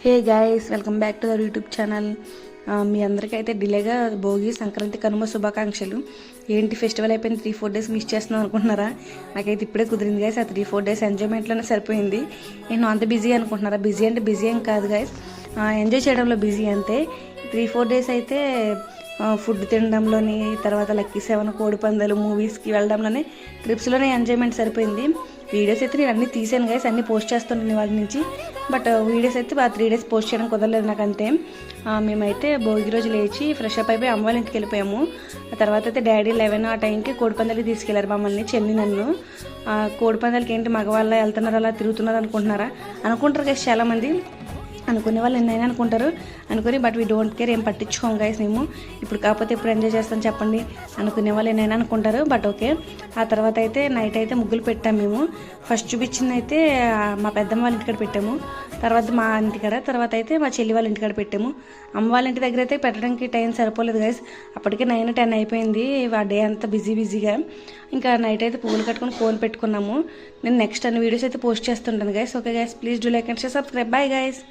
Hey guys, welcome back to our YouTube channel. మీ అందరికీ అయితే డిలేగా భోగి, సంక్రాంతి, కనుమ శుభాకాంక్షలు. ఏంటి ఫెస్టివల్ అయిపోయింది 3-4 డేస్ మిస్ చేస్తున్నాం అనుకుంటున్నారా? నాకైతే ఇప్పుడే కుదిరింది గైస్. ఆ 3-4 డేస్ ఎంజాయ్మెంట్లోనే సరిపోయింది. నేను అంత బిజీ అనుకుంటున్నారా? బిజీ అంటే బిజీ ఏం కాదు గైస్, ఎంజాయ్ చేయడంలో బిజీ అంతే. 3-4 డేస్ అయితే ఫుడ్ తినడంలోని, తర్వాత లక్కీ 7 కోడిపందాలు, మూవీస్కి వెళ్ళడంలోనే, ట్రిప్స్లోనే ఎంజాయ్మెంట్ సరిపోయింది. వీడియోస్ అయితే నేను అన్నీ తీసాను గైస్, అన్నీ పోస్ట్ చేస్తుంటాను వాటి నుంచి. బట్ వీడియోస్ అయితే 3 డేస్ పోస్ట్ చేయడం కుదరలేదు నాకు అంతే. మేమైతే భోగి రోజు లేచి ఫ్రెష్ అప్ అయిపోయి అమ్మ వాళ్ళ ఇంటికి వెళ్ళిపోయాము. ఆ తర్వాత అయితే డాడీ 11 ఆ టైంకి కోడిపందాలకి తీసుకెళ్లారు మమ్మల్ని, చెల్లి నన్ను. కోడిపందాలకి ఏంటి మగవాళ్ళ వెళ్తున్నారు, అలా తిరుగుతున్నారు అనుకుంటారు గైస్ చాలామంది. అనుకునే వాళ్ళు ఎన్నైనా అనుకుని బట్ వీ డోంట్ కేర్, ఏం పట్టించుకోం గైస్ మేము. ఇప్పుడు కాకపోతే ఇప్పుడు ఎంజాయ్ చేస్తాను చెప్పండి, అనుకునే వాళ్ళు ఎన్నైనా అనుకుంటారు, బట్ ఓకే. ఆ తర్వాత అయితే నైట్ అయితే ముగ్గులు పెట్టాము మేము. ఫస్ట్ చూపించింది అయితే మా పెద్దమ్మ వాళ్ళ ఇంటికాడ పెట్టాము, తర్వాత మా ఇంటికాడ, తర్వాత అయితే మా చెల్లి వాళ్ళ ఇంటికాడ పెట్టాము. అమ్మ వాళ్ళ ఇంటి దగ్గర అయితే పెట్టడానికి టైం సరిపోలేదు గైస్, అప్పటికే 9-10 అయిపోయింది. ఆ డే అంతా బిజీగా. ఇంకా నైట్ అయితే పువ్వులు కట్టుకొని కోన్ పెట్టుకున్నాము. నేను నెక్స్ట్ అన్ని వీడియోస్ అయితే పోస్ట్ చేస్తుంటాను guys. Okay guys, please do like and share, subscribe. Bye guys.